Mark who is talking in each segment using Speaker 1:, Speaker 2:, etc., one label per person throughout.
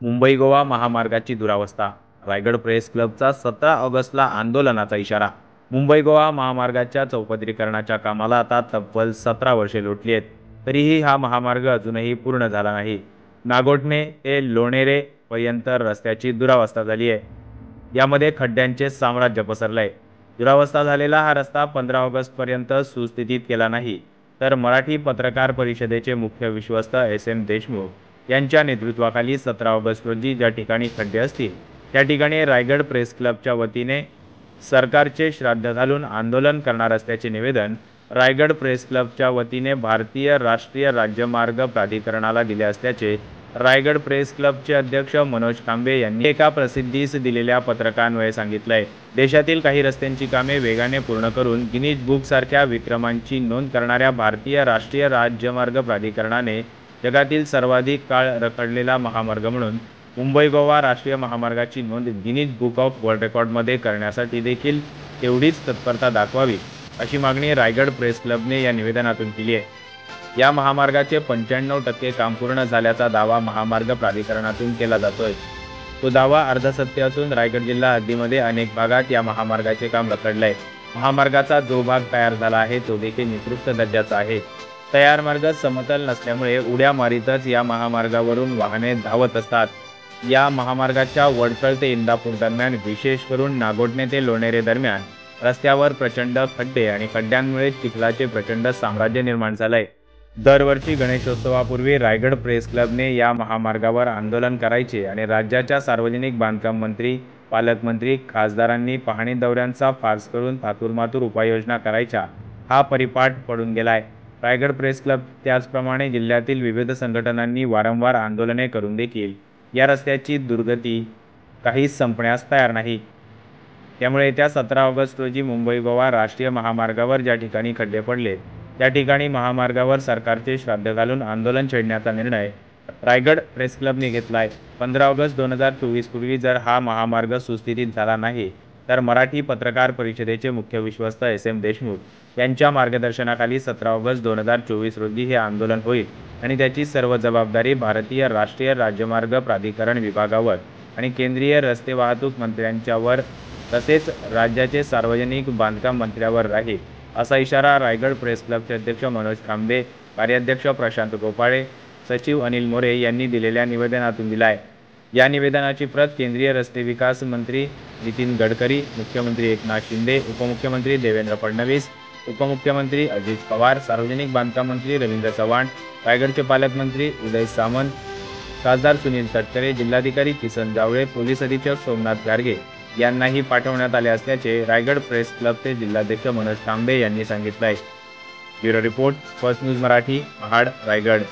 Speaker 1: मुंबई गोवा महामार्गाची दुरावस्था. रायगड प्रेस क्लबचा 17 ऑगस्टला आंदोलनाचा इशारा. मुंबई गोवा महामार्गाच्या चौपदरीकरणाच्या कामाला आता तब्बल 17 वर्षे लोटली आहेत. तरीही हा महामार्ग अजूनही पूर्ण झाला नाही. नागोठणे ते लोणेरे पर्यंत रस्त्याची दुरावस्था झाली आहे. यामध्ये खड्ड्यांचे साम्राज्य पसरलंय. दुरावस्था झालेला हा रस्ता 15 ऑगस्टपर्यंत सुस्थितीत केला नाही तर मराठी पत्रकार परिषदेचे मुख्य विश्वस्त SM देशमुख यांच्या नेतृत्वाखाली 17 ऑगस्ट रोजी ज्या ठिकाणी खड्डे असतील त्या ठिकाणी रायगड प्रेस क्लबच्या वतीने सरकारचे श्राद्ध घालून आंदोलन करणार असल्याचे निवेदन रायगड प्रेस क्लबच्या वतीने भारतीय राष्ट्रीय राज्यमार्ग प्राधिकरणाला दिले असल्याचे रायगड प्रेस क्लबचे अध्यक्ष मनोज कांबे यांनी एका प्रसिद्धीस दिलेल्या पत्रकान्वये सांगितलंय. देशातील काही रस्त्यांची कामे वेगाने पूर्ण करून गिनीज बुक सारख्या विक्रमांची नोंद करणाऱ्या भारतीय राष्ट्रीय राज्यमार्ग प्राधिकरणाने जगातील सर्वाधिक काळ रखडलेला महामार्ग म्हणून मुंबई गोवा राष्ट्रीय महामार्गाची नोंद गिनीज बुक ऑफ वर्ल्ड रेकॉर्डमध्ये करण्यासाठी देखील तेवढीच तत्परता दाखवावी अशी मागणी रायगड प्रेस क्लबने या निवेदनातून केली आहे. या महामार्गाचे 95% काम पूर्ण झाल्याचा दावा महामार्ग प्राधिकरणातून केला जातोय. तो दावा अर्धसत्य असून रायगड जिल्हा हद्दीमध्ये अनेक भागात या महामार्गाचे काम रखडलंय. महामार्गाचा जो भाग तयार झाला आहे तो देखील निकृष्ट दर्जाचा आहे. तयार मार्ग समतल नसल्यामुळे उड्या मारीतच या महामार्गावरून वाहने धावत असतात. या महामार्गाच्या वडखळ ते इंदापूर दरम्यान, विशेष करून नागोठणे ते लोणेरे दरम्यान रस्त्यावर प्रचंड खड्डे आणि खड्ड्यांमुळे चिखलाचे प्रचंड साम्राज्य निर्माण झालंय. दरवर्षी गणेशोत्सवापूर्वी रायगड प्रेस क्लबने या महामार्गावर आंदोलन करायचे आणि राज्याच्या सार्वजनिक बांधकाम मंत्री, पालकमंत्री, खासदारांनी पाहणी दौऱ्यांचा फार्स करून थातुरमातुर उपाययोजना करायच्या हा परिपाठ पडून गेलाय. रायगड प्रेस क्लब त्याचप्रमाणे जिल्ह्यातील विविध संघटनांनी वारंवार आंदोलने करून देखील या रस्त्याची दुर्गती काहीच संपण्यास तयार नाही. त्यामुळे येत्या 17 ऑगस्ट रोजी मुंबई गोवा राष्ट्रीय महामार्गावर ज्या ठिकाणी खड्डे पडले त्या ठिकाणी महामार्गावर सरकारचे श्राद्ध घालून आंदोलन छेडण्याचा निर्णय रायगड प्रेस क्लबने घेतलाय. 15 ऑगस्ट 2024 पूर्वी जर हा महामार्ग सुस्थितीत झाला नाही तर मराठी पत्रकार परिषदेचे मुख्य विश्वस्त SM देशमुख यांच्या मार्गदर्शनाखाली 17 ऑगस्ट 2024 रोजी हे आंदोलन होईल आणि त्याची सर्व जबाबदारी भारतीय राष्ट्रीय राज्यमार्ग प्राधिकरण विभागावर आणि केंद्रीय रस्ते वाहतूक मंत्र्यांच्यावर तसेच राज्याचे सार्वजनिक बांधकाम मंत्र्यावर राहील असा इशारा रायगड प्रेस क्लबचे अध्यक्ष मनोज कांबे, कार्याध्यक्ष प्रशांत गोपाळे, सचिव अनिल मोरे यांनी दिलेल्या निवेदनातून दिलाय. या निवेदनाची प्रत केंद्रीय रस्ते विकास मंत्री नितीन गडकरी, मुख्यमंत्री एकनाथ शिंदे, उपमुख्यमंत्री देवेंद्र फडणवीस, उपमुख्यमंत्री अजित पवार, सार्वजनिक बांधकाम मंत्री रवींद्र चव्हाण, रायगडचे पालकमंत्री उदय सामंत, खासदार सुनील तटकरे, जिल्हाधिकारी किसन जावळे, पोलीस अधीक्षक सोमनाथ गार्गे यांनाही पाठवण्यात आले असल्याचे रायगड प्रेस क्लबचे जिल्हाध्यक्ष मनोज कांबे यांनी सांगितले आहे. Bureau report, first news Marathi, Mahad, Raigad.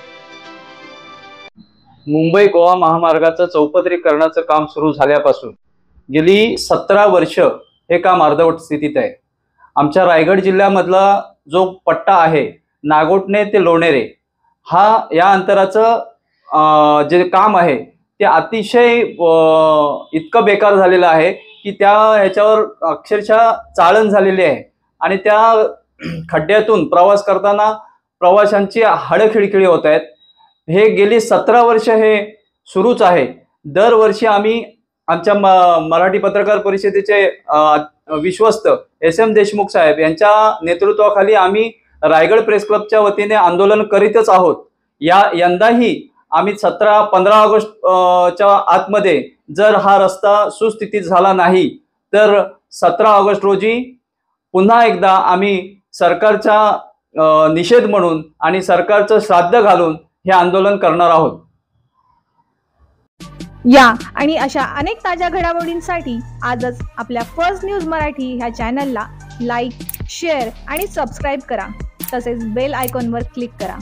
Speaker 2: Mumbai Goa महामार्गाचं चौपदरीकरणाचं काम सुरू झाल्यापासून गेली 17 वर्ष हे काम अर्धवट स्थितीत आहे. आमच्या रायगड जिल्ह्यामधला जो पट्टा आहे नागोठणे ते लोणेरे हा या अंतराचं जे काम आहे ते अतिशय इतकं बेकार झालेलं आहे की त्या ह्याच्यावर अक्षरशः चाळण झालेली आहे आणि त्या खड्ड्यातून प्रवास करताना प्रवाशांची हाडं खिळखिळी होत आहेत. हे गेली 17 वर्ष हे सुरूच आहे. दरवर्षी आम्ही आमच्या मराठी पत्रकार परिषदेचे विश्वस्त SM देशमुख साहेब यांच्या नेतृत्वाखाली आम्ही रायगड प्रेस क्लबच्या वतीने आंदोलन करीतच आहोत. यंदाही आम्ही 15 ऑगस्टच्या आतमध्ये जर हा रस्ता सुस्थितीत झाला नाही तर 17 ऑगस्ट रोजी पुन्हा एकदा आम्ही सरकारचा निषेध म्हणून आणि सरकारचं श्राद्ध घालून हे आंदोलन करणार आहोत.
Speaker 3: या आणि अशा अनेक ताज्या घडामोडींसाठी आजच आपल्या फर्स्ट न्यूज मराठी ह्या चॅनलला लाईक, शेअर आणि सबस्क्राईब करा. तसेच बेल आयकॉनवर क्लिक करा.